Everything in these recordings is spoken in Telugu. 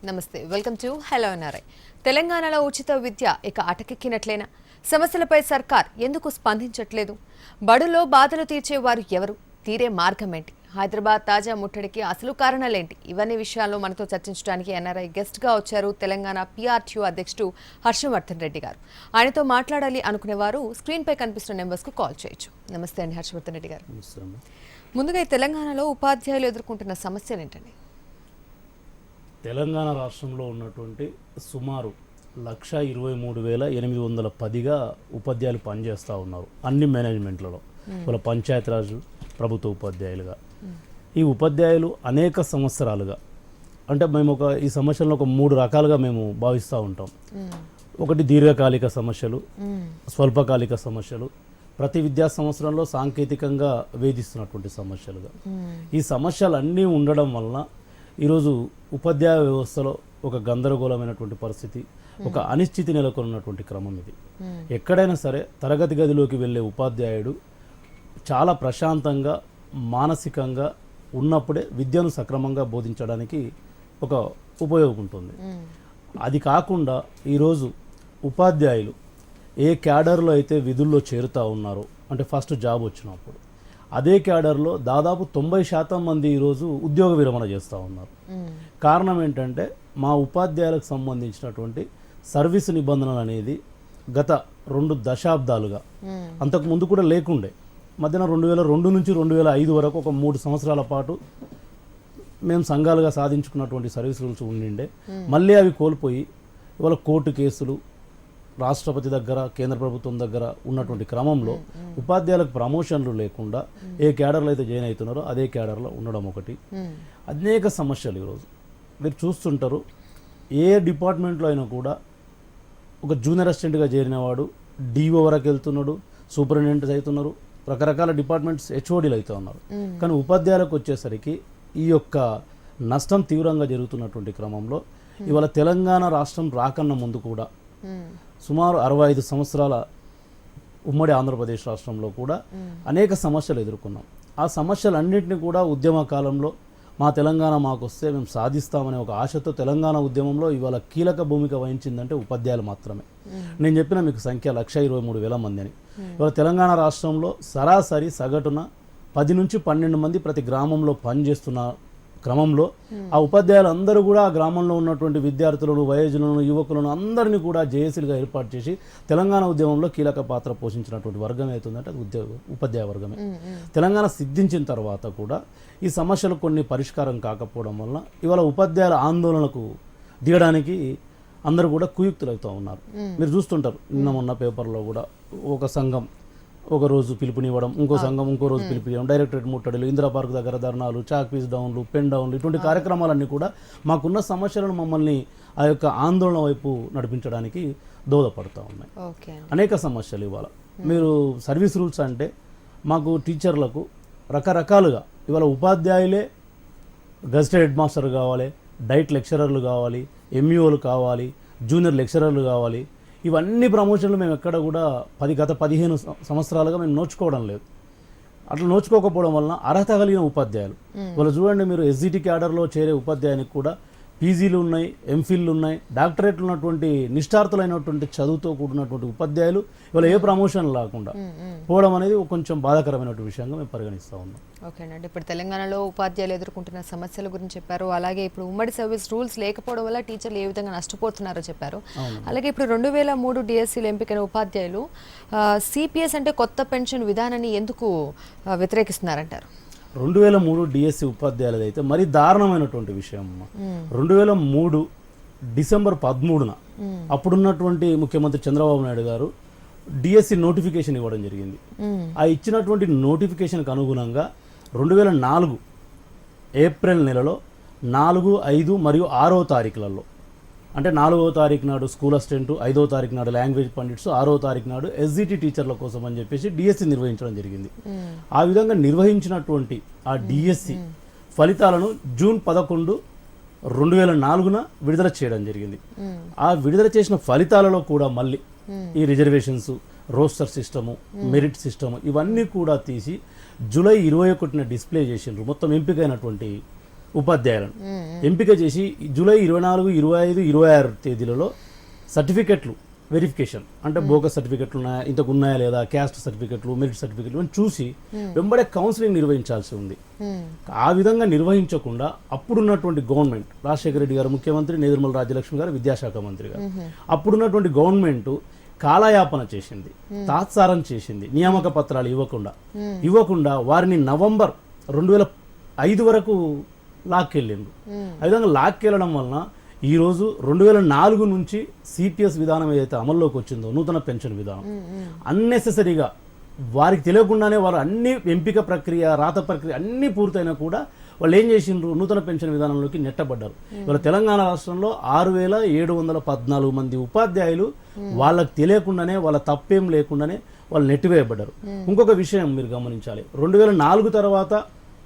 నమస్తే, వెల్కమ్ టు హలో ఎన్ఆర్ఐ. తెలంగాణలో ఉచిత విద్య ఇక అటకెక్కినట్లేనా? సమస్యలపై సర్కార్ ఎందుకు స్పందించట్లేదు? బడుల్లో బాధలు తీర్చేవారు ఎవరు? తీరే మార్గం ఏంటి? హైదరాబాద్ తాజా ముట్టడికి అసలు కారణాలేంటి? ఇవన్నీ విషయాల్లో మనతో చర్చించడానికి ఎన్ఆర్ఐ గెస్ట్గా వచ్చారు తెలంగాణ PRTU అధ్యక్షుడు హర్షవర్ధన్ రెడ్డి గారు. ఆయనతో మాట్లాడాలి అనుకునేవారు స్క్రీన్పై కనిపిస్తున్న నెంబర్స్కు కాల్ చేయొచ్చు. నమస్తే అండి హర్షవర్ధన్ రెడ్డి గారు. ముందుగా తెలంగాణలో ఉపాధ్యాయులు ఎదుర్కొంటున్న సమస్యలు ఏంటండి? తెలంగాణ రాష్ట్రంలో ఉన్నటువంటి సుమారు 1,23,810గా ఉపాధ్యాయులు పనిచేస్తూ ఉన్నారు అన్ని మేనేజ్మెంట్లలో. వాళ్ళ పంచాయతీరాజ్ ప్రభుత్వ ఉపాధ్యాయులుగా ఈ ఉపాధ్యాయులు అనేక సంవత్సరాలుగా, అంటే మేము ఈ సమస్యలను ఒక 3 రకాలుగా మేము భావిస్తూ ఉంటాం. ఒకటి దీర్ఘకాలిక సమస్యలు, స్వల్పకాలిక సమస్యలు, ప్రతి విద్యా సంవత్సరంలో సాంకేతికంగా వేధిస్తున్నటువంటి సమస్యలుగా. ఈ సమస్యలన్నీ ఉండడం వలన ఈరోజు ఉపాధ్యాయ వ్యవస్థలో ఒక గందరగోళమైనటువంటి పరిస్థితి, ఒక అనిశ్చితి నెలకొన్నటువంటి క్రమం ఇది. ఎక్కడైనా సరే తరగతి గదిలోకి వెళ్ళే ఉపాధ్యాయుడు చాలా ప్రశాంతంగా మానసికంగా ఉన్నప్పుడే విద్యను సక్రమంగా బోధించడానికి ఒక ఉపయోగం ఉంటుంది. అది కాకుండా ఈరోజు ఉపాధ్యాయులు ఏ క్యాడర్లో అయితే విధుల్లో చేరుతూ ఉన్నారో, అంటే ఫస్ట్ జాబ్ వచ్చినప్పుడు అదే క్యాడర్లో దాదాపు 90% మంది ఈరోజు ఉద్యోగ విరమణ చేస్తూ ఉన్నారు. కారణం ఏంటంటే మా ఉపాధ్యాయులకు సంబంధించినటువంటి సర్వీసు నిబంధనలు అనేది గత 2 దశాబ్దాలుగా, అంతకు ముందు కూడా లేకుండే, మధ్యన 2002 నుంచి 2005 వరకు ఒక 3 సంవత్సరాల పాటు మేము సంఘాలుగా సాధించుకున్నటువంటి సర్వీస్ రూల్స్ ఉండిండే. మళ్ళీ అవి కోల్పోయి ఇవాళ కోర్టు కేసులు, రాష్ట్రపతి దగ్గర, కేంద్ర ప్రభుత్వం దగ్గర ఉన్నటువంటి క్రమంలో ఉపాధ్యాయులకు ప్రమోషన్లు లేకుండా ఏ క్యాడర్లో అయితే జాయిన్ అవుతున్నారో అదే క్యాడర్లో ఉండడం ఒకటి. అనేక సమస్యలు ఈరోజు మీరు చూస్తుంటారు. ఏ డిపార్ట్మెంట్లో అయినా కూడా ఒక జూనియర్ అసిస్టెంట్గా చేరిన వాడు DO వరకు వెళ్తున్నాడు, సూపరింటెండెంట్స్ అవుతున్నారు, రకరకాల డిపార్ట్మెంట్స్ HODలు అవుతూ ఉన్నారు. కానీ ఉపాధ్యాయులకు వచ్చేసరికి ఈ యొక్క నష్టం తీవ్రంగా జరుగుతున్నటువంటి క్రమంలో ఇవాళ తెలంగాణ రాష్ట్రం రాకన్నా ముందు కూడా సుమారు 65 సంవత్సరాల ఉమ్మడి ఆంధ్రప్రదేశ్ రాష్ట్రంలో కూడా అనేక సమస్యలు ఎదుర్కొన్నాం. ఆ సమస్యలన్నింటినీ కూడా ఉద్యమ కాలంలో మా తెలంగాణ మాకు వస్తే మేము సాధిస్తామనే ఒక ఆశతో తెలంగాణ ఉద్యమంలో ఇవాళ కీలక భూమిక వహించిందంటే ఉపాధ్యాయులు మాత్రమే. నేను చెప్పిన మీకు సంఖ్య 1,23,000 మంది అని. ఇవాళ తెలంగాణ రాష్ట్రంలో సరాసరి సగటున 10 నుంచి 12 మంది ప్రతి గ్రామంలో పనిచేస్తున్న క్రమంలో ఆ ఉపాధ్యాయులు అందరూ కూడా ఆ గ్రామంలో ఉన్నటువంటి విద్యార్థులను, వయోజనులను, యువకులను అందరినీ కూడా జేఏసీలుగా ఏర్పాటు చేసి తెలంగాణ ఉద్యమంలో కీలక పాత్ర పోషించినటువంటి వర్గం అవుతుందంటే అది ఉపాధ్యాయ వర్గమే. తెలంగాణ సిద్ధించిన తర్వాత కూడా ఈ సమస్యలు కొన్ని పరిష్కారం కాకపోవడం వలన ఇవాళ ఉపాధ్యాయుల ఆందోళనకు దిగడానికి అందరూ కూడా కుయుక్తులవుతూ ఉన్నారు. మీరు చూస్తుంటారు, నిన్న మొన్న పేపర్లో కూడా ఒక సంఘం ఒక రోజు పిలుపునివ్వడం, ఇంకో సంఘం ఇంకో రోజు పిలుపునివ్వడం, డైరెక్టరేట్ ముట్టడులు, ఇందిరా పార్క్ దగ్గర ధర్నాలు, చాక్ పీస్ డౌన్లు, పెన్ డౌన్లు, ఇటువంటి కార్యక్రమాలన్నీ కూడా మాకున్న సమస్యలను మమ్మల్ని ఆ యొక్క ఆందోళన వైపు నడిపించడానికి దోహదపడుతూ ఉన్నాయి. అనేక సమస్యలు ఇవాళ మీరు సర్వీస్ రూల్స్ అంటే మాకు టీచర్లకు రకరకాలుగా ఇవాళ ఉపాధ్యాయులే గెజిటెడ్ హెడ్ మాస్టర్ కావాలి, డైట్ లెక్చరర్లు కావాలి, MEOలు కావాలి, జూనియర్ లెక్చరర్లు కావాలి. ఇవన్నీ ప్రమోషన్లు మేము ఎక్కడ కూడా గత 15 సంవత్సరాలుగా మేము నోచుకోవడం లేదు. అట్లా నోచుకోకపోవడం వలన అర్హత కలిగిన ఉపాధ్యాయులు వాళ్ళు చూడండి, మీరు SGT క్యాడర్లో చేరే ఉపాధ్యాయునికి కూడా PGలు ఉన్నాయి, MPhilలు ఉన్నాయి, డాక్టరేట్లు ఉన్నటువంటి నిష్ఠార్థులైనటువంటి చదువుతో కూడినటువంటి ఉపాధ్యాయులు ఇవాళ ఏ ప్రమోషన్ లేకుండా పోవడం అనేది కొంచెం బాధాకరమైనటువంటి విషయంగా మేము పరిగణిస్తూ ఉన్నాం. ఓకేనండి, ఇప్పుడు తెలంగాణలో ఉపాధ్యాయులు ఎదుర్కొంటున్న సమస్యల గురించి చెప్పారు. అలాగే ఇప్పుడు ఉమ్మడి సర్వీస్ రూల్స్ లేకపోవడం వల్ల టీచర్లు ఏ విధంగా నష్టపోతున్నారో చెప్పారు. అలాగే ఇప్పుడు 2003 DSCలు ఎంపికైన ఉపాధ్యాయులు CPS అంటే కొత్త పెన్షన్ విధానాన్ని ఎందుకు వ్యతిరేకిస్తున్నారంటారు? 2003 DSC ఉపాధ్యాయులది అయితే మరీ దారుణమైనటువంటి విషయం. 2003 డిసెంబర్ 13న అప్పుడున్నటువంటి ముఖ్యమంత్రి చంద్రబాబు నాయుడు గారు DSC నోటిఫికేషన్ ఇవ్వడం జరిగింది. ఆ ఇచ్చినటువంటి నోటిఫికేషన్కి అనుగుణంగా 2004 ఏప్రిల్ నెలలో 4, 5 మరియు 6వ తారీఖులలో, అంటే 4వ తారీఖు నాడు స్కూల్ అసిస్టెంట్, 5వ తారీఖు నాడు లాంగ్వేజ్ పండిట్స్, 6వ తారీఖు నాడు SGT టీచర్ల కోసం అని చెప్పేసి DSC నిర్వహించడం జరిగింది. ఆ విధంగా నిర్వహించినటువంటి ఆ DSC ఫలితాలను జూన్ 11, 2004న విడుదల చేయడం జరిగింది. ఆ విడుదల చేసిన ఫలితాలలో కూడా మళ్ళీ ఈ reservations, roster system, merit system ఇవన్నీ కూడా తీసి జూలై 21న డిస్ప్లే చేసిండ్రు మొత్తం ఎంపికైనటువంటి ఉపాధ్యాయులను ఎంపిక చేసి జూలై 24, 25, 26 తేదీలలో సర్టిఫికెట్లు వెరిఫికేషన్ అంటే బోగస్ సర్టిఫికెట్లు ఉన్నాయా, ఇంతకు ఉన్నాయా లేదా, క్యాస్ట్ సర్టిఫికెట్లు, మెరిట్ సర్టిఫికెట్లు అని చూసి వెంబడే కౌన్సిలింగ్ నిర్వహించాల్సి ఉంది. ఆ విధంగా నిర్వహించకుండా అప్పుడున్నటువంటి గవర్నమెంట్, రాజశేఖర రెడ్డి గారు ముఖ్యమంత్రి, నేదురుమల రాజ్యలక్ష్మి గారు విద్యాశాఖ మంత్రి గారు, అప్పుడున్నటువంటి గవర్నమెంట్ కాలయాపన చేసింది, తాత్సారం చేసింది, నియామక పత్రాలు ఇవ్వకుండా వారిని నవంబర్ 2005 వరకు లాక్కెళ్ళిండ్రు. ఆ విధంగా లాక్కెళ్ళడం వలన ఈరోజు 2004 నుంచి సిపిఎస్ విధానం ఏదైతే అమల్లోకి వచ్చిందో, నూతన పెన్షన్ విధానం, అన్నెసెసరీగా వారికి తెలియకుండానే వారు అన్ని ఎంపిక ప్రక్రియ, రాత ప్రక్రియ అన్నీ పూర్తయినా కూడా వాళ్ళు ఏం చేసిండ్రు, నూతన పెన్షన్ విధానంలోకి నెట్టబడ్డారు. ఇవాళ తెలంగాణ రాష్ట్రంలో 6,714 మంది ఉపాధ్యాయులు వాళ్ళకి తెలియకుండానే, వాళ్ళ తప్పేం లేకుండానే వాళ్ళు నెట్టివేయబడ్డారు. ఇంకొక విషయం మీరు గమనించాలి, 2004 తర్వాత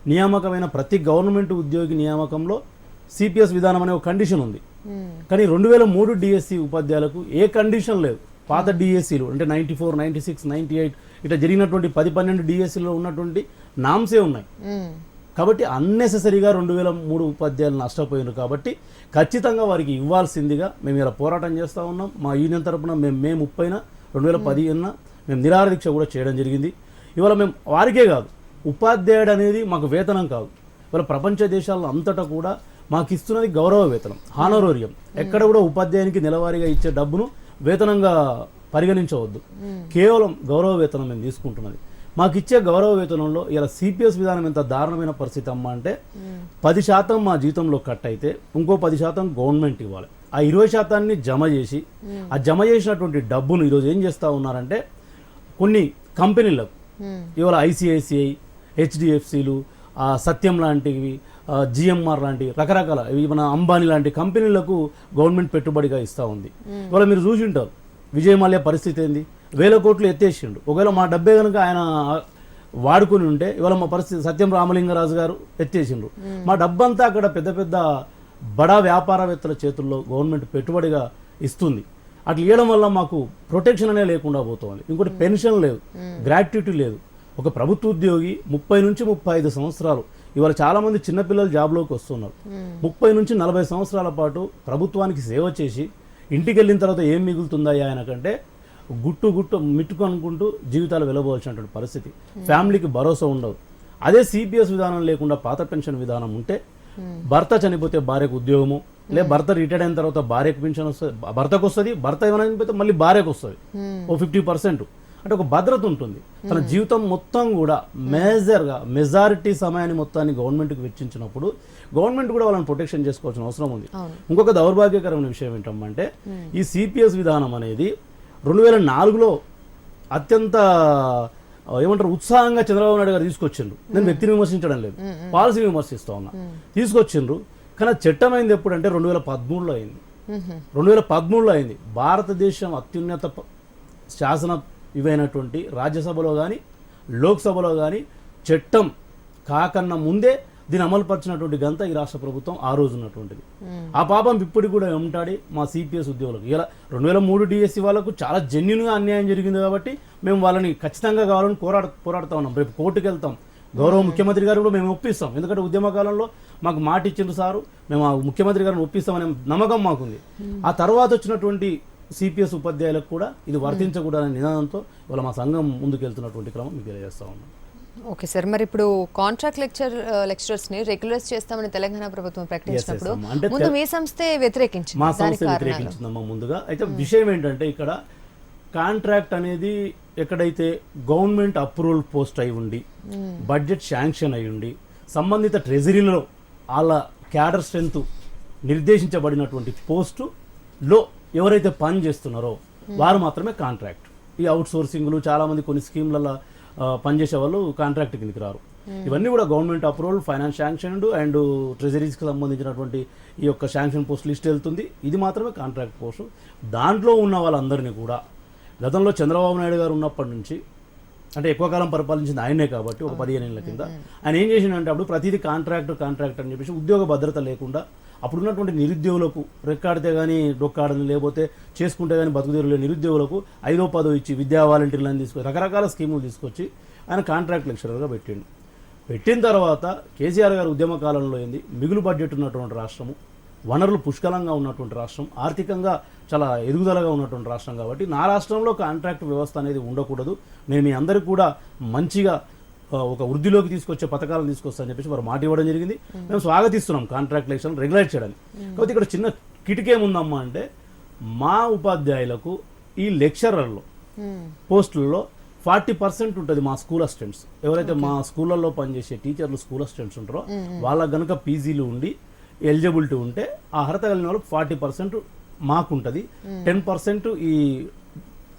నియామకమైన ప్రతి గవర్నమెంట్ ఉద్యోగి నియామకంలో సిపిఎస్ విధానం అనే ఒక కండిషన్ ఉంది. కానీ 2003 డిఎస్సి ఉపాధ్యాయులకు ఏ కండిషన్ లేదు. పాత డిఎస్సీలు అంటే 94, 96, 98 ఇట్లా జరిగినటువంటి 10-12 డిఎస్సీలో ఉన్నటువంటి నామ్సే ఉన్నాయి. కాబట్టి అన్నెసెసరీగా 2003 ఉపాధ్యాయులు నష్టపోయినారు. కాబట్టి ఖచ్చితంగా వారికి ఇవ్వాల్సిందిగా మేము ఇలా పోరాటం చేస్తూ ఉన్నాం. మా యూనియన్ తరపున మే 30న 2015 మేము నిరాహార దీక్ష కూడా చేయడం జరిగింది. ఇవాళ మేము వారికే కాదు, ఉపాధ్యాయుడు అనేది మాకు వేతనం కాదు. ఇవాళ ప్రపంచ దేశాల్లో అంతటా కూడా మాకు ఇస్తున్నది గౌరవ వేతనం, హానరోరియం. ఎక్కడ కూడా ఉపాధ్యాయునికి నెలవారీగా ఇచ్చే డబ్బును వేతనంగా పరిగణించవద్దు, కేవలం గౌరవ వేతనం మేము తీసుకుంటున్నది. మాకు ఇచ్చే గౌరవ వేతనంలో ఇలా సిపిఎస్ విధానం ఎంత దారుణమైన పరిస్థితి అమ్మా అంటే 10% మా జీతంలో కట్ అయితే ఇంకో 10% గవర్నమెంట్ ఇవ్వాలి. ఆ 20% జమ చేసి, ఆ జమ చేసినటువంటి డబ్బును ఈరోజు ఏం చేస్తూ ఉన్నారంటే కొన్ని కంపెనీలకు, ఇవాళ ఐసిఐసిఐ, హెచ్డిఎఫ్సిలు, సత్యం లాంటివి, జిఎంఆర్ లాంటి రకరకాల మన అంబానీ లాంటి కంపెనీలకు గవర్నమెంట్ పెట్టుబడిగా ఇస్తూ ఉంది. ఇవాళ మీరు చూసి ఉంటారు విజయ్ మాల్యా పరిస్థితి ఏంది, 1000 కోట్లు ఎత్తేసిండు. ఒకవేళ మా డబ్బే కనుక ఆయన వాడుకుని ఉంటే ఇవాళ మా పరిస్థితి, సత్యం రామలింగరాజు గారు ఎత్తేసిండ్రు. మా డబ్బంతా అక్కడ పెద్ద పెద్ద బడా వ్యాపారవేత్తల చేతుల్లో గవర్నమెంట్ పెట్టుబడిగా ఇస్తుంది. అట్లా ఇవ్వడం వల్ల మాకు ప్రొటెక్షన్ అనే లేకుండా పోతుంది. ఇంకోటి పెన్షన్ లేదు, గ్రాట్యుటీ లేదు. ఒక ప్రభుత్వ ఉద్యోగి 30 నుంచి 35 సంవత్సరాలు, ఇవాళ చాలామంది చిన్నపిల్లలు జాబ్లోకి వస్తున్నారు, 30 నుంచి 40 సంవత్సరాల పాటు ప్రభుత్వానికి సేవ చేసి ఇంటికి వెళ్ళిన తర్వాత ఏం మిగులుతుందా ఆయనకంటే గుట్టు మిట్టుకు అనుకుంటూ జీవితాలు వెళ్ళబోవాల్సినటువంటి పరిస్థితి. ఫ్యామిలీకి భరోసా ఉండదు. అదే సిపిఎస్ విధానం లేకుండా పాత పెన్షన్ విధానం ఉంటే భర్త చనిపోతే భార్యకు ఉద్యోగము, లేదా భర్త రిటైర్డ్ అయిన తర్వాత భార్యకు పెన్షన్ వస్తుంది, భర్తకు వస్తుంది, భర్త ఏమైనా చనిపోతే మళ్ళీ భార్యకు వస్తుంది. ఓ 50% అంటే ఒక భద్రత ఉంటుంది. తన జీవితం మొత్తం కూడా మేజర్గా మెజారిటీ సమయాన్ని మొత్తాన్ని గవర్నమెంట్కి వెచ్చించినప్పుడు గవర్నమెంట్ కూడా వాళ్ళని ప్రొటెక్షన్ చేసుకోవాల్సిన అవసరం ఉంది. ఇంకొక దౌర్భాగ్యకరమైన విషయం ఏంటంటే ఈ సిపిఎస్ విధానం అనేది 2004లో అత్యంత ఏమంటారు ఉత్సాహంగా చంద్రబాబు నాయుడు గారు తీసుకొచ్చిండ్రు. నేను వ్యక్తిని విమర్శించడం లేదు, పాలసీ విమర్శిస్తూ ఉన్నా. తీసుకొచ్చిండ్రు, కానీ చట్టం అయింది ఎప్పుడంటే 2013లో అయింది. 2013లో అయింది. భారతదేశం అత్యున్నత శాసన ఇవైనటువంటి రాజ్యసభలో కానీ లోక్సభలో కానీ చట్టం కాకన్నా ముందే దీన్ని అమలుపరిచినటువంటి గంత ఈ రాష్ట్ర ప్రభుత్వం ఆ రోజు ఉన్నటువంటిది. ఆ పాపం ఇప్పటికి కూడా ఉంటాడి మా సిపిఎస్ ఉద్యోగులకు. ఇలా 2003 డిఎస్సి వాళ్ళకు చాలా జెన్యున్గా అన్యాయం జరిగింది కాబట్టి మేము వాళ్ళని ఖచ్చితంగా కావాలని పోరాడుతూ ఉన్నాం. రేపు కోర్టుకు వెళ్తాం. గౌరవ ముఖ్యమంత్రి గారు కూడా మేము ఒప్పిస్తాం. ఎందుకంటే ఉద్యమకాలంలో మాకు మాట ఇచ్చిండ్రు సారు, మేము ఆ ముఖ్యమంత్రి గారిని ఒప్పిస్తామనే నమ్మకం మాకుంది. ఆ తర్వాత వచ్చినటువంటి సిపిఎస్ ఉపాధ్యాయులకు కూడా ఇది వర్తించకూడదనే నినాదంతో ఇవాళ మా సంఘం ముందుకెళ్తున్నటువంటి క్రమం మీకు తెలియజేస్తా ఉన్నాం. ఓకే సార్, మరి ఇప్పుడు కాంట్రాక్ట్ లెక్చరర్స్ ని రెగ్యులైజ్ చేస్తామని తెలంగాణ ప్రభుత్వం ప్రకటించినప్పుడు ముందు మీ సంస్థే వ్యతిరేకించింది. మా సంస్థ వ్యతిరేకించిందమ్మా ముందుగా. అయితే విషయం ఏంటంటే ఇక్కడ కాంట్రాక్ట్ అనేది ఎక్కడైతే గవర్నమెంట్ అప్రూవల్ పోస్ట్ అయి ఉండి బడ్జెట్ శాంక్షన్ అయి ఉండి సంబంధిత ట్రెజరీలో వాళ్ళ క్యాడర్ స్ట్రెంత్ నిర్దేశించబడినటువంటి పోస్టులో ఎవరైతే పని చేస్తున్నారో వారు మాత్రమే కాంట్రాక్ట్. ఈ అవుట్ సోర్సింగ్లు చాలామంది కొన్ని స్కీమ్లలో పనిచేసే వాళ్ళు కాంట్రాక్ట్ కిందకి రారు. ఇవన్నీ కూడా government approval, finance sanctioned and ట్రెజరీస్కి సంబంధించినటువంటి ఈ యొక్క శాంక్షన్ పోస్ట్ లిస్ట్ వెళ్తుంది. ఇది మాత్రమే కాంట్రాక్ట్ పోస్టు. దాంట్లో ఉన్న వాళ్ళందరినీ కూడా గతంలో చంద్రబాబు నాయుడు గారు ఉన్నప్పటి నుంచి, అంటే ఎక్కువ కాలం పరిపాలించింది ఆయనే కాబట్టి ఒక 15 ఏళ్ళ కింద ఆయన ఏం చేసిండంటే అప్పుడు ప్రతిదీ కాంట్రాక్ట్ అని చెప్పేసి ఉద్యోగ భద్రత లేకుండా అప్పుడున్నటువంటి నిరుద్యోగులకు రెక్కాడితే కానీ డొక్కాడని, లేకపోతే చేసుకుంటే కానీ బతుకుదేరు లేని నిరుద్యోగులకు 5వ 10వ ఇచ్చి విద్యా వాలంటీర్లను తీసుకొచ్చి రకరకాల స్కీములు తీసుకొచ్చి ఆయన కాంట్రాక్ట్ లెక్చరర్గా పెట్టిండు. పెట్టిన తర్వాత కేసీఆర్ గారు ఉద్యమ కాలంలో ఏంది మిగులు బడ్జెట్ ఉన్నటువంటి రాష్ట్రము, వనరులు పుష్కలంగా ఉన్నటువంటి రాష్ట్రం, ఆర్థికంగా చాలా ఎదుగుదలగా ఉన్నటువంటి రాష్ట్రం కాబట్టి నా రాష్ట్రంలో కాంట్రాక్ట్ వ్యవస్థ అనేది ఉండకూడదు, నేను మీ అందరికీ కూడా మంచిగా ఒక వృద్ధిలోకి తీసుకొచ్చే పథకాలను తీసుకొస్తానని చెప్పేసి వారు మాట ఇవ్వడం జరిగింది. మేము స్వాగతిస్తున్నాం కాంట్రాక్ట్ లెక్షన్ రెగ్యులేట్ చేయడానికి. కాబట్టి ఇక్కడ చిన్న కిటికేముందమ్మా అంటే మా ఉపాధ్యాయులకు ఈ లెక్చరర్లో పోస్టులలో 40% ఉంటుంది మా స్కూల్ అసిస్టెంట్స్. ఎవరైతే మా స్కూళ్ళల్లో పనిచేసే టీచర్లు స్కూల్ అసిస్టెంట్స్ ఉంటారో వాళ్ళకి కనుక పీజీలు ఉండి ఎలిజిబిలిటీ ఉంటే ఆ అర్హత కలిగిన వాళ్ళు 40% మాకు ఉంటుంది, 10% ఈ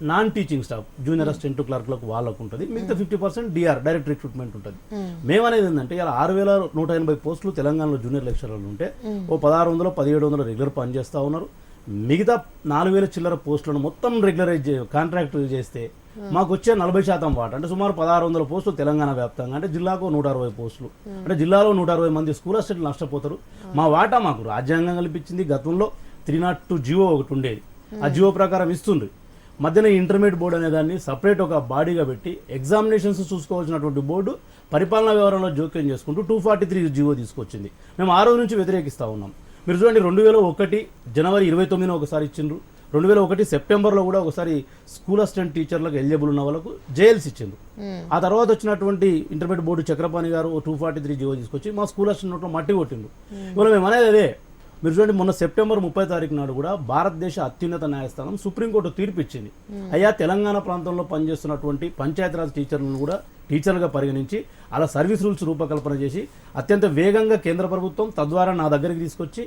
non teaching staff junior assistant క్లర్క్లకు వాళ్ళకు ఉంటుంది, మిగతా 50% డైరెక్ట్ రిక్రూట్మెంట్ ఉంటుంది. మేమనేది ఏంటంటే ఇలా 6180 పోస్టులు తెలంగాణలో జూనియర్ లెక్చరర్లు ఉంటే ఓ 1600 1700 రెగ్యులర్ పనిచేస్తూ ఉన్నారు. మిగతా 4000 చిల్లర పోస్టులను మొత్తం రెగ్యులరైజ్ కాంట్రాక్ట్ చేస్తే మాకు వచ్చే 40% వాట అంటే సుమారు 1600 పోస్టులు తెలంగాణ వ్యాప్తంగా, అంటే జిల్లాకు 160 పోస్టులు, అంటే జిల్లాలో 160 మంది స్కూల్ అసిస్టెంట్లు నష్టపోతారు. మా వాటా మాకు రాజ్యాంగం కల్పించింది. గతంలో 302 జియో ఒకటి ఉండేది, ఆ జియో ప్రకారం ఇస్తుంది. మధ్యన ఇంటర్మీడియట్ బోర్డు అనే దాన్ని సపరేట్ ఒక బాడీగా పెట్టి ఎగ్జామినేషన్స్ చూసుకోవాల్సినటువంటి బోర్డు పరిపాలనా వ్యవహారంలో జోక్యం చేసుకుంటూ 243 జియో తీసుకొచ్చింది. మేము ఆ రోజు నుంచి వ్యతిరేకిస్తూ ఉన్నాం. మీరు చూడండి, 2001 జనవరి 29 ఒకసారి ఇచ్చిండ్రు, 2001 సెప్టెంబర్లో కూడా ఒకసారి స్కూల్ అసిస్టెంట్ టీచర్లకు ఎలిజిబుల్ ఉన్న వాళ్ళకు జైల్స్ ఇచ్చిండ్రు. ఆ తర్వాత వచ్చినటువంటి ఇంటర్మీడియట్ బోర్డు చక్రపాణి గారు 243 జియో తీసుకొచ్చి మా స్కూల్ అసిస్టెంట్ నోట్లో మట్టి కొట్టిండ్రు. ఇవాళ మేము అనేది అదే. మీరు చూడండి, మొన్న సెప్టెంబర్ 30 తారీఖు నాడు కూడా భారతదేశ అత్యున్నత న్యాయస్థానం సుప్రీంకోర్టు తీర్పు ఇచ్చింది. అయ్యా, తెలంగాణ ప్రాంతంలో పనిచేస్తున్నటువంటి పంచాయతీరాజ్ టీచర్లను కూడా టీచర్లుగా పరిగణించి అలా సర్వీస్ రూల్స్ రూపకల్పన చేసి అత్యంత వేగంగా కేంద్ర ప్రభుత్వం తద్వారా నా దగ్గరికి తీసుకొచ్చి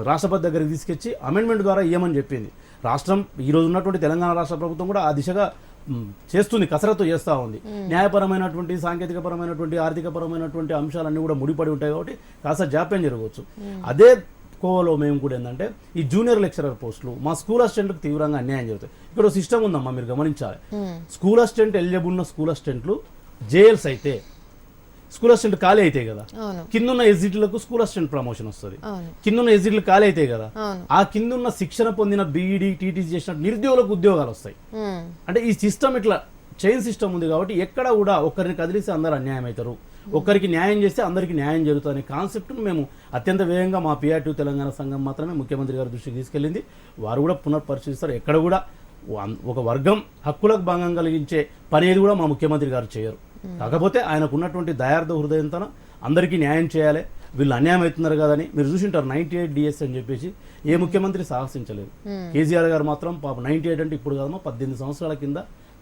రాష్ట్రపతి దగ్గరికి తీసుకొచ్చి అమెండ్మెంట్ ద్వారా ఇవ్వమని చెప్పింది. రాష్ట్రం ఈరోజు ఉన్నటువంటి తెలంగాణ రాష్ట్ర ప్రభుత్వం కూడా ఆ దిశగా చేస్తుంది, కసరత్తు చేస్తూ ఉంది. న్యాయపరమైనటువంటి, సాంకేతికపరమైనటువంటి, ఆర్థికపరమైనటువంటి అంశాలన్నీ కూడా ముడిపడి ఉంటాయి కాబట్టి కాస్త జాప్యం జరగవచ్చు. అదే కోవలో మేము కూడా ఏంటంటే ఈ జూనియర్ లెక్చరర్ పోస్టులు మా స్కూల్ అసిస్టెంట్లకు తీవ్రంగా అన్యాయం జరుగుతాయి. ఇక్కడ సిస్టమ్ ఉందమ్మా, మీరు గమనించాలి. స్కూల్ అసిస్టెంట్ ఎలిజిబుల్ ఉన్న స్కూల్ అసిస్టెంట్లు జేఎల్స్ అయితే స్కూల్ అసిస్టెంట్ ఖాళీ అయితే కదా, కిందున్న ఎస్జిట్లకు స్కూల్ అసిస్టెంట్ ప్రమోషన్ వస్తుంది. కిందున్న ఎస్జిట్లు ఖాళీ అయితే కదా, ఆ కిందున్న శిక్షణ పొందిన బీఈడి టీటీసీ చేసిన నిరుద్యోగులకు ఉద్యోగాలు వస్తాయి. అంటే ఈ సిస్టమ్ ఇట్లా చైన్ సిస్టమ్ ఉంది కాబట్టి ఎక్కడ కూడా ఒక్కరిని కదిలిస్తే అందరూ అన్యాయం అవుతారు, ఒక్కరికి న్యాయం చేస్తే అందరికీ న్యాయం జరుగుతుంది అనే కాన్సెప్ట్ను మేము అత్యంత వేగంగా మా PRTU తెలంగాణ సంఘం మాత్రమే ముఖ్యమంత్రి గారి దృష్టికి తీసుకెళ్ళింది. వారు కూడా పునఃపరిశీలిస్తారు. ఎక్కడ కూడా ఒక వర్గం హక్కులకు భంగం కలిగించే పని ఏది కూడా మా ముఖ్యమంత్రి గారు చేయరు. కాకపోతే ఆయనకు ఉన్నటువంటి దయార్థ హృదయంతో అందరికీ న్యాయం చేయాలి, వీళ్ళు అన్యాయం అవుతున్నారు కదని మీరు చూసింటారు. 98 DS అని చెప్పేసి ఏ ముఖ్యమంత్రి సాహసించలేదు. కేసీఆర్ గారు మాత్రం పాప 98 అంటే ఇప్పుడు కాదమ్మా 18 సంవత్సరాల కింద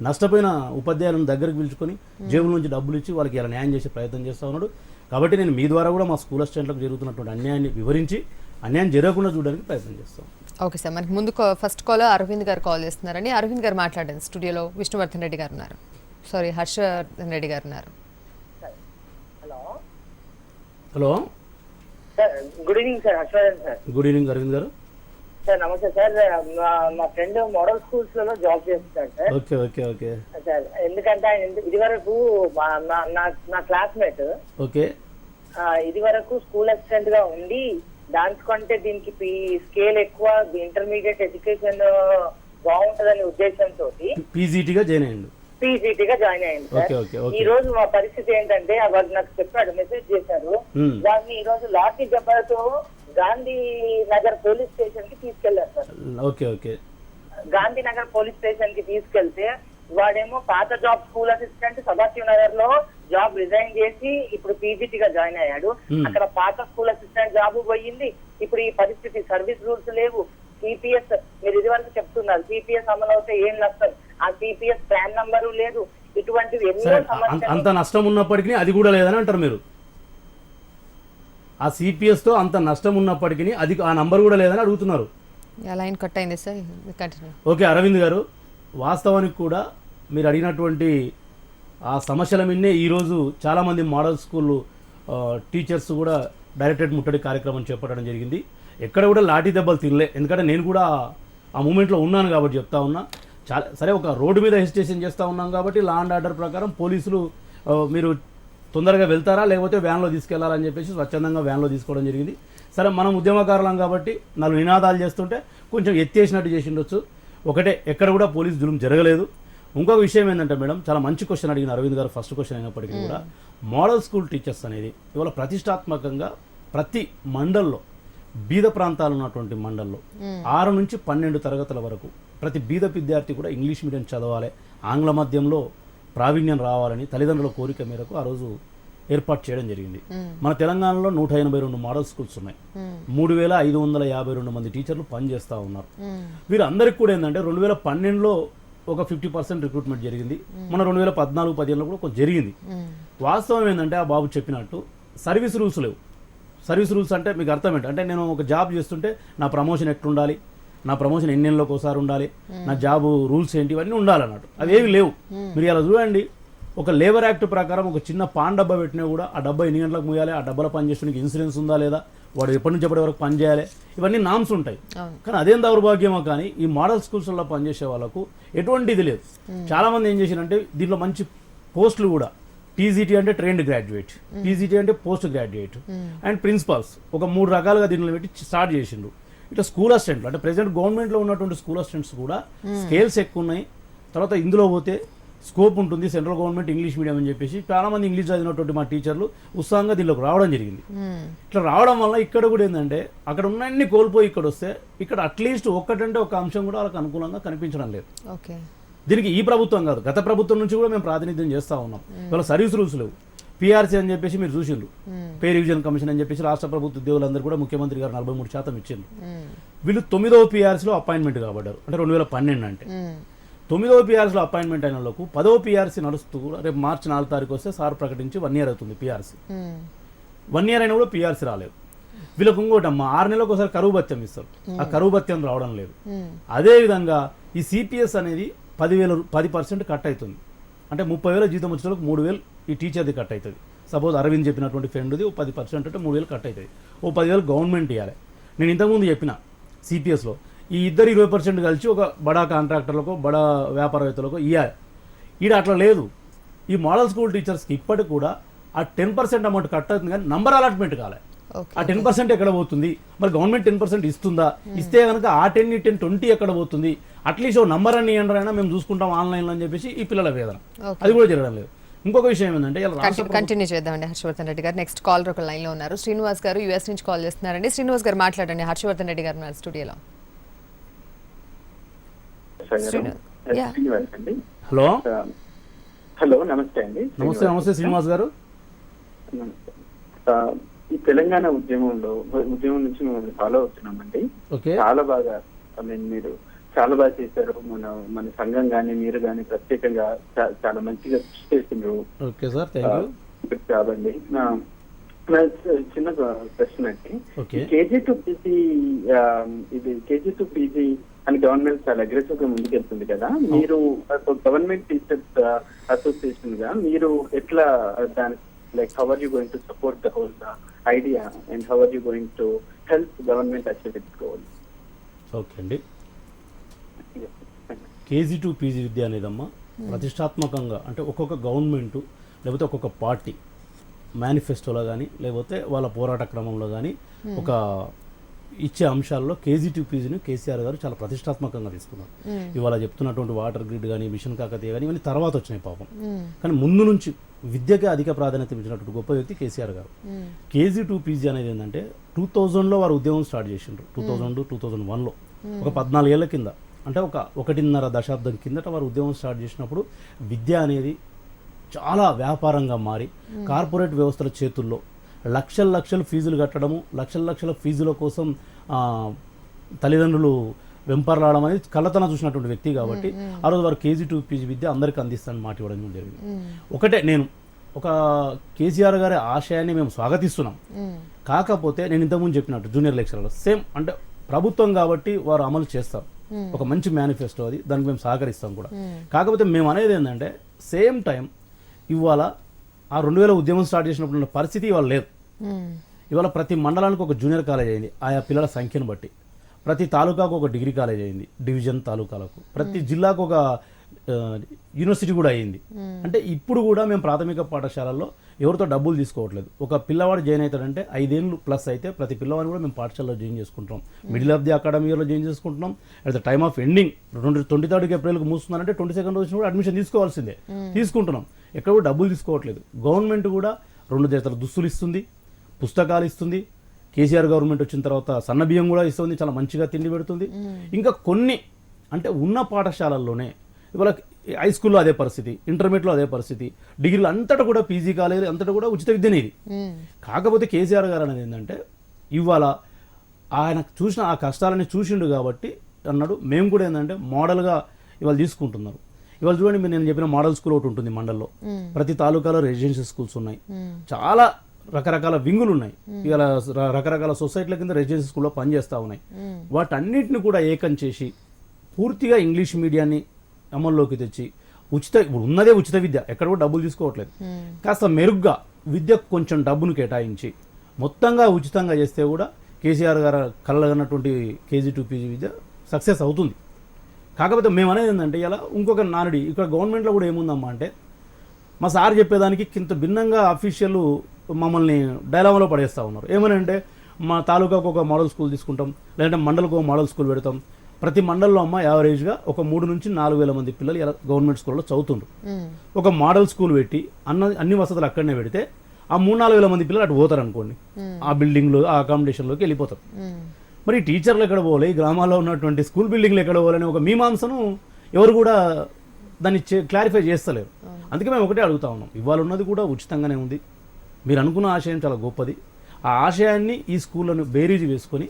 నష్టపోయిన ఉపాధ్యాయులను దగ్గరికి పిలుచుకొని జేబుల నుంచి డబ్బులు ఇచ్చి వాళ్ళకి ఇలా న్యాయం చేసే ప్రయత్నం చేస్తూ ఉన్నాడు. కాబట్టి నేను మీ ద్వారా కూడా మా స్కూల్ అసిస్టెంట్లకు జరుగుతున్నటువంటి అన్యాయాన్ని వివరించి అన్యాయం జరగకుండా చూడడానికి ప్రయత్నం చేస్తాం. ఓకే సార్, మనకి ముందు ఫస్ట్ కాల్ అరవింద్ గారు కాల్ చేస్తున్నారని. అరవింద్ గారు మాట్లాడండి. స్టూడియోలో విష్ణువర్ధన్ రెడ్డి గారు ఉన్నారు, సారీ హర్షవర్ధన్ రెడ్డి గారు ఉన్నారు. Hello sir, good evening sir. Harshavardhan sir. Good evening Aravind garu. Sir నమస్తే సార్. మా ఫ్రెండ్ మోడల్ స్కూల్స్ లలో జాబ్ చేస్తున్నాడు sir. Okay okay okay sir, ఎందుకంటే ఆయన ఇది వరకు నా క్లాస్మేట్ ఓకే ఇది వరకు స్కూల్ అసిస్టెంట్ గా ఉండి డాన్స్ కంటే దీనికి స్కేల్ ఎక్కువ, ఇంటర్మీడియట్ ఎడ్యుకేషన్ బాగుంటదనే ఉద్దేశంతో పీజీటీగా జాయిన్ అయ్యిండు. పీజీటీగా జాయిన్ అయ్యింది సార్. ఈ రోజు మా పరిస్థితి ఏంటంటే వాళ్ళు నాకు చెప్పాడు, మెసేజ్ చేశారు. దాన్ని ఈ రోజు లాఠీ దెబ్బలతో గాంధీ నగర్ పోలీస్ స్టేషన్ కి తీసుకెళ్లారు sir. Okay okay Gandhi Nagar police station కి తీసుకెళ్తే వాడేమో పాత job school assistant Sadashiv Nagar లో జాబ్ రిజైన్ చేసి ఇప్పుడు పీజీటీగా జాయిన్ అయ్యాడు. అక్కడ పాత స్కూల్ అసిస్టెంట్ జాబ్ పోయింది. ఇప్పుడు ఈ పరిస్థితి, సర్వీస్ రూల్స్ లేవు. సిపిఎస్ మీరు ఇది వరకు చెప్తున్నారు, సిపిఎస్ అమలు అవుతే ఏం నష్టం, ఆ సిపిఎస్ ప్లాన్ నంబరు లేదు. ఇటువంటివి ఎన్నో సమస్యలు. అంత నష్టం ఉన్నప్పటికీ అది కూడా లేదని అంటారు మీరు. ఆ సిపిఎస్ తో అంత నష్టం ఉన్నప్పటికీ అది ఆ నంబర్ కూడా లేదని అడుగుతున్నారు. లైన్ కట్ అయింది సార్, కంటిన్యూ. ఓకే అరవింద్ గారు, వాస్తవానికి కూడా మీరు అడిగినటువంటి ఆ సమస్యల మీదనే ఈరోజు చాలామంది మోడల్ స్కూల్ టీచర్స్ కూడా డైరెక్టరేట్ ముట్టడి కార్యక్రమం చేపట్టడం జరిగింది. ఎక్కడ కూడా లాఠీ దెబ్బలు తినలే, ఎందుకంటే నేను కూడా ఆ మూమెంట్లో ఉన్నాను కాబట్టి చెప్తా ఉన్నా. చాలా సరే, ఒక రోడ్డు మీద హెసిటేషన్ చేస్తూ ఉన్నాం కాబట్టి లా అండ్ ఆర్డర్ ప్రకారం పోలీసులు మీరు తొందరగా వెళ్తారా లేకపోతే వ్యాన్లో తీసుకెళ్లాలని చెప్పేసి స్వచ్ఛందంగా వ్యాన్లో తీసుకోవడం జరిగింది. సరే, మనం ఉద్యమకారులం కాబట్టి 4 నినాదాలు చేస్తుంటే కొంచెం ఎత్తేసినట్టు చేసి ఉండొచ్చు. ఒకటే, ఎక్కడ కూడా పోలీసు జులుం జరగలేదు. ఇంకొక విషయం ఏంటంటే మేడం, చాలా మంచి క్వశ్చన్ అడిగిన అరవింద్ గారు, ఫస్ట్ క్వశ్చన్ అయినప్పటికీ కూడా మోడల్ స్కూల్ టీచర్స్ అనేది ఇవాళ ప్రతిష్టాత్మకంగా ప్రతి మండల్లో, బీద ప్రాంతాలు ఉన్నటువంటి మండల్లో 6 నుంచి 12 తరగతుల వరకు ప్రతి బీద విద్యార్థి కూడా ఇంగ్లీష్ మీడియం చదవాలి, ఆంగ్ల మాధ్యమంలో ప్రావీణ్యం రావాలని తల్లిదండ్రుల కోరిక మేరకు ఆ రోజు ఏర్పాటు చేయడం జరిగింది. మన తెలంగాణలో 182 మోడల్ స్కూల్స్ ఉన్నాయి. 3552 మంది టీచర్లు పనిచేస్తూ ఉన్నారు. వీరందరికీ కూడా ఏంటంటే 2012లో ఒక 50% రిక్రూట్మెంట్ జరిగింది. మన 2014-15లో కూడా కొంచెం జరిగింది. వాస్తవం ఏంటంటే ఆ బాబు చెప్పినట్టు సర్వీస్ రూల్స్ లేవు. సర్వీస్ రూల్స్ అంటే మీకు అర్థం ఏంటి అంటే, నేను ఒక జాబ్ చేస్తుంటే నా ప్రమోషన్ ఎట్లుండాలి, నా ప్రమోషన్ ఎన్ని నెలలకు ఒకసారి ఉండాలి, నా జాబ్ రూల్స్ ఏంటి, ఇవన్నీ ఉండాలన్నట్టు. అవి ఏవి లేవు. మీరు ఇలా చూడండి, ఒక లేబర్ యాక్ట్ ప్రకారం ఒక చిన్న పాన్ డబ్బా పెట్టినా కూడా ఆ డబ్బా ఎన్ని గంటలకు మూయాలి, ఆ డబ్బాలో పని చేసడానికి ఇన్సూరెన్స్ ఉందా లేదా, వాడు ఎప్పటి నుంచి ఎప్పటి వరకు పని చేయాలి, ఇవన్నీ నామ్స్ ఉంటాయి. కానీ అదేం దౌర్భాగ్యమో కానీ ఈ మోడల్ స్కూల్స్లో పనిచేసే వాళ్ళకు ఎటువంటి ఇది లేదు. చాలామంది ఏం చేశారంటే దీంట్లో మంచి పోస్టులు కూడా, టీజీటీ అంటే ట్రైన్డ్ గ్రాడ్యుయేట్, పీజీటీ అంటే పోస్ట్ గ్రాడ్యుయేట్ అండ్ ప్రిన్సిపాల్స్, ఒక 3 రకాలుగా దీనిలో పెట్టి స్టార్ట్ చేసిండ్రు. ఇట్లా స్కూల్ అసిస్టెంట్లు అంటే ప్రెసెంట్ గవర్నమెంట్లో ఉన్నటువంటి స్కూల్ అసిస్టెంట్స్ కూడా స్కేల్స్ ఎక్కువ ఉన్నాయి. తర్వాత ఇందులో పోతే స్కోప్ ఉంటుంది, సెంట్రల్ గవర్నమెంట్ ఇంగ్లీష్ మీడియం అని చెప్పేసి చాలామంది ఇంగ్లీష్ చదివినటువంటి మా టీచర్లు ఉత్సాహంగా దీనిలోకి రావడం జరిగింది. ఇట్లా రావడం వల్ల ఇక్కడ కూడా ఏంటంటే అక్కడ ఉన్నన్ని కోల్పోయి ఇక్కడ వస్తే ఇక్కడ అట్లీస్ట్ ఒక్కటంటే ఒక అంశం కూడా వాళ్ళకి అనుకూలంగా కనిపించడం లేదు. దీనికి ఈ ప్రభుత్వం కాదు, గత ప్రభుత్వం నుంచి కూడా మేము ప్రాతినిధ్యం చేస్తూ ఉన్నాం. ఇవాళ సర్వీస్ రూల్స్ లేవు. పీఆర్సీ అని చెప్పేసి మీరు చూసిండ్రు, పే రివిజన్ కమిషన్ అని చెప్పేసి రాష్ట్ర ప్రభుత్వ ఉద్యోగులందరూ కూడా ముఖ్యమంత్రి గారు 43% ఇచ్చిండ్రు. వీళ్ళు 9వ పీఆర్సీలో అపాయింట్మెంట్ కాబడ్డారు. అంటే 2012 అంటే 9వ పీఆర్సీలో అపాయింట్మెంట్ అయిన వాళ్ళకు 10వ పీఆర్సీ నడుస్తూ కూడా రేపు మార్చి 4 తారీఖు వస్తే సార్ ప్రకటించి 1 year అవుతుంది పీఆర్సీ. 1 year అయినా కూడా పీఆర్సీ రాలేదు. వీళ్ళకు ఇంకోటి అమ్మ 6 నెలలకు ఒకసారి కరువు భత్యం ఇస్తారు, ఆ కరువు భత్యం రావడం లేదు. అదేవిధంగా ఈ సిపిఎస్ అనేది 10% కట్ అవుతుంది. అంటే 30,000 జీతం వచ్చిన వాళ్ళకి 3,000 ఈ టీచర్ది కట్ అవుతుంది. సపోజ్ అరవింద్ చెప్పినటువంటి ఫ్రెండ్ది 10% అంటే 3,000 కట్ అవుతుంది. 10,000 గవర్నమెంట్ ఇవ్వాలి. నేను ఇంతకుముందు చెప్పిన సిపిఎస్లో ఈ ఇద్దరు 20% కలిసి ఒక బడా కాంట్రాక్టర్లకు, బడా వ్యాపారవేత్తలకు ఇవ్వాలి. ఈడ అట్లా లేదు. ఈ మోడల్ స్కూల్ టీచర్స్కి ఇప్పటికి కూడా ఆ 10% అమౌంట్ కట్ అవుతుంది, కానీ నంబర్ అలాట్మెంట్ కాలే. ఆ 10% ఎక్కడ పోతుంది మరి? గవర్నమెంట్ 10% ఇస్తుందా? ఇస్తే కనుక ఆ 10 20 ఎక్కడ పోతుంది? అట్లీస్ట్ ఓ నంబర్ అని అయినా మేము చూసుకుంటాం ఆన్లైన్లో అని చెప్పేసి ఈ పిల్లల వేదన. అది కూడా జరగడం లేదు. ఇంకొక విషయం ఏంటంటే కంటిన్యూ చేద్దామండి హర్షవర్ధన్ రెడ్డి గారు. నెక్స్ట్ కాలర్ ఒక లైన్ లో ఉన్నారు. శ్రీనివాస్ గారు యూఎస్ నుంచి కాల్ చేస్తున్నారండి. శ్రీనివాస్ గారు మాట్లాడండి. హర్షవర్ధన్ రెడ్డి గారు ఉన్నారు స్టూడియోలో. హలో హలో, నమస్తే అండి. నమస్తే శ్రీనివాస్ గారు. ఈ తెలంగాణ ఉద్యమం నుంచి మిమ్మల్ని ఫాలో అవుతున్నామండి. చాలా బాగా మీరు చాలా బాగా చేశారు. మన సంఘం గానీ మీరు గానీ ప్రత్యేకంగా చాలా మంచిగా కృషి చేసిండ్రు. కాదండి, నా చిన్న ప్రశ్న అండి. కేజీ టు పీజీ అని గవర్నమెంట్ చాలా అగ్రెసివ్ గా ముందుకెళ్తుంది కదా, మీరు గవర్నమెంట్ టీచర్స్ అసోసియేషన్ గా మీరు ఎట్లా దాని like how are you going to support the whole idea and how are you going to help government achieve its goals? Okay అండి. కేజీ టు పీజీ విద్య అనేదమ్మా ప్రతిష్టాత్మకంగా అంటే ఒక్కొక్క గవర్నమెంట్ లేకపోతే ఒక్కొక్క పార్టీ మేనిఫెస్టోలో కానీ లేకపోతే వాళ్ళ పోరాట క్రమంలో కానీ ఒక ఇచ్చే అంశాల్లో కేజీ టు పీజీని కేసీఆర్ గారు చాలా ప్రతిష్టాత్మకంగా తీసుకున్నారు. ఇవాళ చెప్తున్నటువంటి వాటర్ గ్రిడ్ కానీ, మిషన్ కాకతీయ కానీ ఇవన్నీ తర్వాత వచ్చినాయి పాపం. కానీ ముందు నుంచి విద్యకే అధిక ప్రాధాన్యత ఇచ్చినటువంటి గొప్ప వ్యక్తి కేసీఆర్ గారు. కేజీ టు పీజీ అనేది ఏంటంటే 2000లో వారు ఉద్యమం స్టార్ట్ చేసిండ్రు. 2001లో ఒక 14 ఏళ్ల కింద, అంటే ఒక 1.5 దశాబ్దం కిందట వారు ఉద్యమం స్టార్ట్ చేసినప్పుడు విద్య అనేది చాలా వ్యాపారంగా మారి కార్పొరేట్ వ్యవస్థల చేతుల్లో లక్షల ఫీజులు కట్టడము, లక్షల ఫీజుల కోసం తల్లిదండ్రులు వెంపర్లాడడం అనేది కళ్ళతన చూసినటువంటి వ్యక్తి కాబట్టి ఆ రోజు వారు కేజీ టు పీజీ విద్య అందరికీ అందిస్తానని మాట ఇవ్వడం జరిగింది. ఒకటే నేను ఒక కేసీఆర్ గారి ఆశయాన్ని మేము స్వాగతిస్తున్నాం. కాకపోతే నేను ఇంతకుముందు చెప్పినట్టు జూనియర్ లెక్చరర్లు సేమ్ అంటే ప్రభుత్వం కాబట్టి వారు అమలు చేస్తారు. ఒక మంచి మేనిఫెస్టో అది, దానికి మేము సహకరిస్తాం కూడా. కాకపోతే మేము అనేది ఏంటంటే సేమ్ టైం ఇవాళ ఆ 2000 ఉద్యమం స్టార్ట్ చేసినప్పుడు పరిస్థితి ఇవాళ లేదు. ఇవాళ ప్రతి మండలానికి ఒక జూనియర్ కాలేజ్ అయింది ఆయా పిల్లల సంఖ్యను బట్టి. ప్రతి తాలూకాకు ఒక డిగ్రీ కాలేజ్ అయింది డివిజన్ తాలూకాలకు. ప్రతి జిల్లాకు ఒక యూనివర్సిటీ కూడా అయ్యింది. అంటే ఇప్పుడు కూడా మేము ప్రాథమిక పాఠశాలల్లో ఎవరితో డబ్బులు తీసుకోవట్లేదు. ఒక పిల్లవాడు జాయిన్ అవుతాడంటే 5 ఏళ్ళు ప్లస్ అయితే ప్రతి పిల్లవాడిని కూడా మేము పాఠశాలలో జాయిన్ చేసుకుంటాం. మిడిల్ ఆఫ్ ది అకాడమీ ఇయర్లో జాయిన్ చేసుకుంటున్నాం. At the time of ending 23rd ఏప్రిల్కి మూస్తున్నారంటే 22nd రోజున కూడా అడ్మిషన్ తీసుకోవాల్సిందే, తీసుకుంటున్నాం. ఎక్కడ కూడా డబ్బులు తీసుకోవట్లేదు. గవర్నమెంట్ కూడా 2 జతల దుస్తులు ఇస్తుంది, పుస్తకాలు ఇస్తుంది. కేసీఆర్ గవర్నమెంట్ వచ్చిన తర్వాత సన్న బియ్యం కూడా ఇస్తుంది, చాలా మంచిగా తిండి పెడుతుంది. ఇంకా కొన్ని అంటే ఉన్న పాఠశాలల్లోనే ఇవాళ హై స్కూల్లో అదే పరిస్థితి, ఇంటర్మీడియట్లో అదే పరిస్థితి, డిగ్రీలో అంతటా కూడా పీజీ కాలేజీ అంతటా కూడా ఉచిత విద్యనే ఇది. కాకపోతే కేసీఆర్ గారు అనేది ఏంటంటే ఇవాళ ఆయన చూసిన ఆ కష్టాలని చూసిండు కాబట్టి అన్నాడు మేము కూడా ఏంటంటే మోడల్గా ఇవాళ తీసుకుంటున్నారు. ఇవాళ చూడండి, మీరు నేను చెప్పిన మోడల్ స్కూల్ ఒకటి ఉంటుంది మండల్లో, ప్రతి తాలూకాలో రెసిడెన్షియల్ స్కూల్స్ ఉన్నాయి, చాలా రకరకాల వింగులు ఉన్నాయి. ఇవాళ రకరకాల సొసైటీల కింద రెసిడెన్షియల్ స్కూల్లో పనిచేస్తూ ఉన్నాయి. వాటన్నిటిని కూడా ఏకం చేసి పూర్తిగా ఇంగ్లీష్ మీడియాన్ని అమల్లోకి తెచ్చి ఇప్పుడు ఉన్నదే ఉచిత విద్య, ఎక్కడ కూడా డబ్బులు తీసుకోవట్లేదు. కాస్త మెరుగ్గా విద్యకు కొంచెం డబ్బును కేటాయించి మొత్తంగా ఉచితంగా చేస్తే కూడా కేసీఆర్ గారు కలగన్నటువంటి KG to PG Vidya success అవుతుంది. కాకపోతే మేము అనేది ఏంటంటే ఇలా ఇంకొక నానుడి ఇక్కడ గవర్నమెంట్లో కూడా ఏముందమ్మా అంటే మా సార్ చెప్పేదానికి ఇంత భిన్నంగా అఫీషియల్ మమ్మల్ని డైలామాలో పడేస్తూ ఉన్నారు. ఏమని అంటే మా తాలూకాకు ఒక మోడల్ స్కూల్ తీసుకుంటాం, లేదంటే మండలకు ఒక మోడల్ స్కూల్ పెడతాం. ప్రతి మండలంలో అమ్మ యావరేజ్గా ఒక 3 నుంచి 4,000 మంది పిల్లలు ఇలా గవర్నమెంట్ స్కూల్లో చదువుతుండ్రు. ఒక మోడల్ స్కూల్ పెట్టి అన్ని వసతులు అక్కడనే పెడితే ఆ 3-4,000 మంది పిల్లలు అటు పోతారు అనుకోండి, ఆ బిల్డింగ్లో ఆ అకామిడేషన్లోకి వెళ్ళిపోతారు. మరి టీచర్లు ఎక్కడ పోవాలి, ఈ గ్రామాల్లో ఉన్నటువంటి స్కూల్ బిల్డింగ్లు ఎక్కడ పోవాలని ఒక మీమాంసను ఎవరు కూడా దాన్ని క్లారిఫై చేస్తలేరు. అందుకే మేము ఒకటే అడుగుతా ఉన్నాం, ఇవాళ ఉన్నది కూడా ఉచితంగానే ఉంది. మీరు అనుకున్న ఆశయం చాలా గొప్పది. ఆ ఆశయాన్ని ఈ స్కూళ్ళను బేరీజు వేసుకొని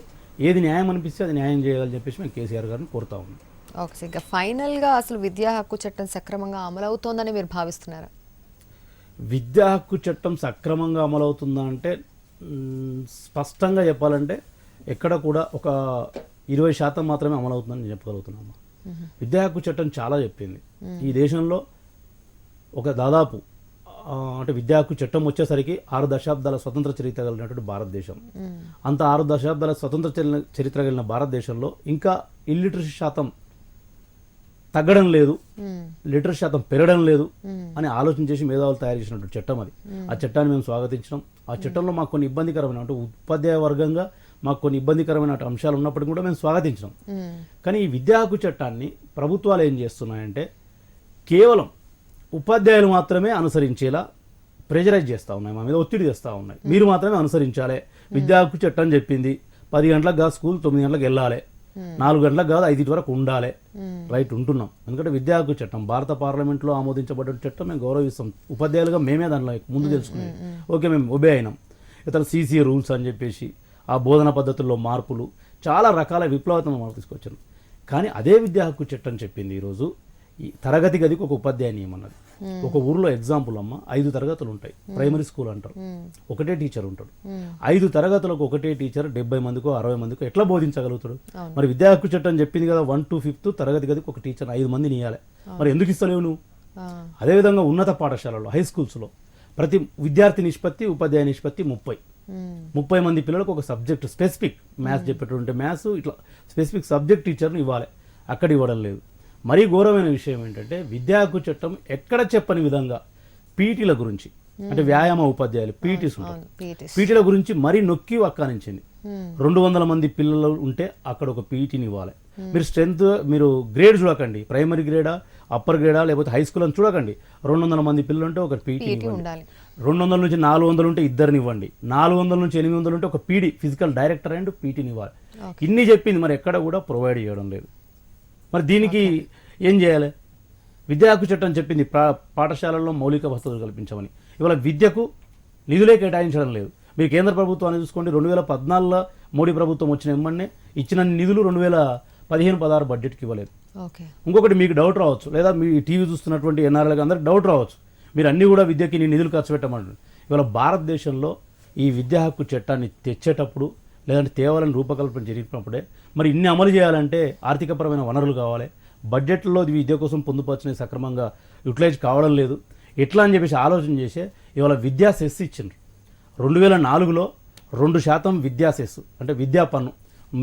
ఏది న్యాయం అనిపిస్తే అది న్యాయం చేయాలని చెప్పేసి మేము కేసీఆర్ గారిని కోరుతా ఉన్నాం. ఓకే సార్, ఇంకా ఫైనల్గా అసలు విద్యా హక్కు చట్టం సక్రమంగా అమలవుతోందని మీరు భావిస్తున్నారా? విద్యా హక్కు చట్టం సక్రమంగా అమలవుతుందా అంటే స్పష్టంగా చెప్పాలంటే ఎక్కడ కూడా ఒక 20% మాత్రమే అమలవుతుందని చెప్పగలుగుతున్నాము. విద్యా హక్కు చట్టం చాలా చెప్పింది. ఈ దేశంలో ఒక దాదాపు అంటే విద్యా హక్కు చట్టం వచ్చేసరికి 6 దశాబ్దాల స్వతంత్ర చరిత్ర కలిగినటువంటి భారతదేశం. అంత 6 దశాబ్దాల స్వతంత్ర చరిత్ర కలిగిన భారతదేశంలో ఇంకా ఇల్లిటరసీ శాతం తగ్గడం లేదు, లిటరసీ శాతం పెరగడం లేదు అని ఆలోచన చేసి మేధావులు తయారు చేసినటువంటి చట్టం అది. ఆ చట్టాన్ని మేము స్వాగతించినాం. ఆ చట్టంలో మాకు కొన్ని ఇబ్బందికరమైన అంటే ఉపాధ్యాయ వర్గంగా మాకు కొన్ని ఇబ్బందికరమైన అంశాలు ఉన్నప్పటికీ కూడా మేము స్వాగతించినాం. కానీ ఈ విద్యా హక్కు చట్టాన్ని ప్రభుత్వాలు ఏం చేస్తున్నాయంటే కేవలం ఉపాధ్యాయులు మాత్రమే అనుసరించేలా ప్రెజరైజ్ చేస్తూ ఉన్నాయి, మా మీద ఒత్తిడి తెస్తూ ఉన్నాయి. మీరు మాత్రమే అనుసరించాలి, విద్యా హక్కు చట్టం చెప్పింది 10 గంటలకు కాదు స్కూల్ 9 గంటలకు వెళ్ళాలి, 4 గంటలకు కాదు 5 వరకు ఉండాలి, రైట్ ఉంటున్నాం. ఎందుకంటే విద్యా హక్కు చట్టం భారత పార్లమెంట్లో ఆమోదించబడ్డ చట్టం, మేము గౌరవిస్తాం. ఉపాధ్యాయులుగా మేమే దాంట్లో ముందు తెలుసుకునేది. ఓకే, మేము ఒబే అయినాం. ఇతర CCA రూల్స్ అని చెప్పేసి ఆ బోధన పద్ధతుల్లో మార్పులు, చాలా రకాల విప్లవాత్మక మార్పు తీసుకొచ్చాను. కానీ అదే విద్యా హక్కు చట్టం చెప్పింది ఈరోజు ఈ తరగతి గదికి ఒక ఉపాధ్యాయ నియమన్నది. ఒక ఊర్లో ఎగ్జాంపుల్ అమ్మ 5 తరగతులు ఉంటాయి, ప్రైమరీ స్కూల్ అంటారు, ఒకటే టీచర్ ఉంటాడు. 5 తరగతులకు ఒకటే టీచర్ 70 మందికో 60 మందికో ఎట్లా బోధించగలుగుతాడు? మరి విద్యా హక్కు చట్టం చెప్పింది కదా 1 to 5th తరగతి గదికి ఒక టీచర్ 5 మందిని ఇవ్వాలి. మరి ఎందుకు ఇస్తలేవు నువ్వు? అదేవిధంగా ఉన్నత పాఠశాలలో హై స్కూల్స్లో ప్రతి విద్యార్థి నిష్పత్తి ఉపాధ్యాయ నిష్పత్తి 30 మంది పిల్లలకు ఒక సబ్జెక్ట్ స్పెసిఫిక్ మ్యాథ్స్ చెప్పేటువంటి మ్యాథ్స్ ఇట్లా స్పెసిఫిక్ సబ్జెక్ట్ టీచర్ని ఇవ్వాలి, అక్కడ ఇవ్వడం లేదు. మరీ ఘోరమైన విషయం ఏంటంటే విద్యా హక్కు చట్టం ఎక్కడ చెప్పని విధంగా పీటీల గురించి అంటే వ్యాయామ ఉపాధ్యాయులు పీటీస్ ఉంటారు, పీటీల గురించి మరీ నొక్కి వక్కానించింది. 200 మంది పిల్లలు ఉంటే అక్కడ ఒక పీటీని ఇవ్వాలి. మీరు స్ట్రెంత్ మీరు గ్రేడ్ చూడకండి, ప్రైమరీ గ్రేడా అప్పర్ గ్రేడా లేకపోతే హై స్కూల్ అని చూడకండి. 200 మంది పిల్లలు ఉంటే ఒక పీటీ ఇవ్వండి. 200 నుంచి 400 ఉంటే ఇద్దరిని ఇవ్వండి. 400 నుంచి 800 ఉంటే ఒక పీడీ ఫిజికల్ డైరెక్టర్ అండ్ పీటీని ఇవ్వాలి. ఇన్ని చెప్పింది, మరి ఎక్కడ కూడా ప్రొవైడ్ చేయడం లేదు. మరి దీనికి ఏం చేయాలి? విద్యా హక్కు చట్టం చెప్పింది పాఠశాలల్లో మౌలిక వసతులు కల్పించమని, ఇవాళ విద్యకు నిధులే కేటాయించడం లేదు. మీరు కేంద్ర ప్రభుత్వాన్ని చూసుకోండి, 2014లో మోడీ ప్రభుత్వం వచ్చిన ఎమ్మన్నే ఇచ్చిన నిధులు 2015-16 బడ్జెట్కి ఇవ్వలేదు. ఇంకొకటి మీకు డౌట్ రావచ్చు, లేదా మీ టీవీ చూస్తున్నటువంటి ఎన్ఆర్ఐలకు అందరికి డౌట్ రావచ్చు, మీరు అన్నీ కూడా విద్యకి నిధులు ఖర్చు పెట్టమంటారు. ఇవాళ భారతదేశంలో ఈ విద్యా హక్కు చట్టాన్ని తెచ్చేటప్పుడు లేదంటే తేవాలని రూపకల్పన జరిగినప్పుడే మరి ఇన్ని అమలు చేయాలంటే ఆర్థికపరమైన వనరులు కావాలి. బడ్జెట్లో విద్య కోసం పొందుపరిచినవి సక్రమంగా యూటిలైజ్ కావడం లేదు. ఎట్లా అని చెప్పేసి ఆలోచన చేసే ఇవాళ విద్యా సెస్ ఇచ్చిండ్రు. 2004లో 2% విద్యా సెస్ అంటే విద్యా పన్ను.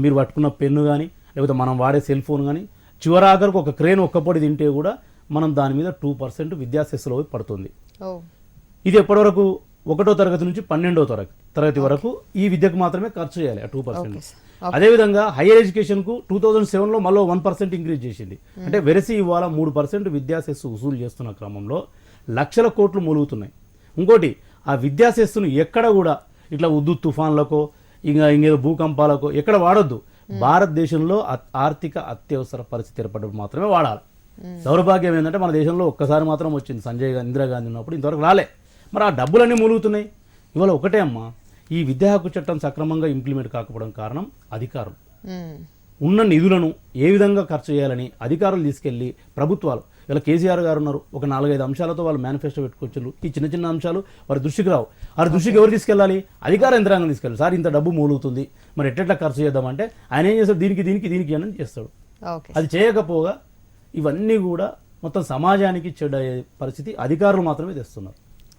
మీరు పట్టుకున్న పెన్ను కానీ లేకపోతే మనం వాడే సెల్ ఫోన్ కానీ చివరాఖరికి ఒక క్రేన్ ఒక్కపొడి తింటే కూడా మనం దాని మీద 2% విద్యా సెస్సులో పడుతుంది. ఓ ఇది ఎప్పటివరకు 1వ తరగతి నుంచి 12వ తరగతి వరకు ఈ విద్యకు మాత్రమే ఖర్చు చేయాలి ఆ 2%. అదేవిధంగా హైయర్ ఎడ్యుకేషన్కు 2007లో మళ్ళీ 1% ఇంక్రీజ్ చేసింది. అంటే వెరసి ఇవాళ 3% విద్యా సెస్సు వసూలు చేస్తున్న క్రమంలో లక్షల కోట్లు మూలుగుతున్నాయి. ఇంకోటి ఆ విద్యా సెస్సును ఎక్కడ కూడా ఇట్లా ఉద్దు తుఫాన్లకో ఇంకేదో భూకంపాలకో ఎక్కడ వాడొద్దు. భారతదేశంలో ఆర్థిక అత్యవసర పరిస్థితి ఏర్పడినప్పుడు మాత్రమే వాడాలి. దౌర్భాగ్యం ఏంటంటే మన దేశంలో ఒక్కసారి మాత్రం వచ్చింది, ఇందిరాగాంధీ ఉన్నప్పుడు ఇంతవరకు రాలే. మరి ఆ డబ్బులన్నీ మూలుగుతున్నాయి. ఇవాళ ఒకటే అమ్మా, ఈ విద్యా హక్కు చట్టం సక్రమంగా ఇంప్లిమెంట్ కాకపోవడం కారణం అధికారులు. ఉన్న నిధులను ఏ విధంగా ఖర్చు చేయాలని అధికారులు తీసుకెళ్లి ప్రభుత్వాలు, ఇలా కేసీఆర్ గారు ఉన్నారు, ఒక 4-5 అంశాలతో వాళ్ళు మేనిఫెస్టో పెట్టుకొచ్చారు. ఈ చిన్న చిన్న అంశాలు వారి దృష్టికి రావు. వారి దృష్టికి ఎవరు తీసుకెళ్ళాలి? అధికార యంత్రాంగం తీసుకెళ్ళాలి. సార్ ఇంత డబ్బు మూలుగుతుంది, మరి ఎట్లా ఖర్చు చేద్దామంటే ఆయన ఏం చేస్తాడు? దీనికి అని చేస్తాడు. అది చేయకపోగా ఇవన్నీ కూడా మొత్తం సమాజానికి చెడ్డ పరిస్థితి అధికారులు మాత్రమే తెస్తున్నారు.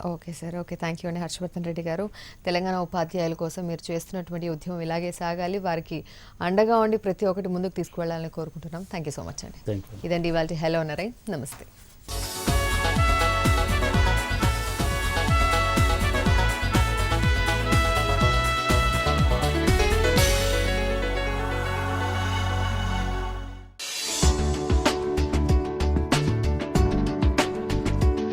Okay sir, okay, thank you అండి హర్షవర్ధన్ రెడ్డి గారు. తెలంగాణ ఉపాధ్యాయుల కోసం మీరు చేస్తున్నటువంటి ఉద్యమం ఇలాగే సాగాలి, వారికి అండగా ఉండి ప్రతి ఒక్కటి ముందుకు తీసుకువెళ్ళాలని కోరుకుంటున్నాం. థ్యాంక్ యూ సో మచ్ అండి. ఇదండి ఇవాళ హలో నరే, నమస్తే.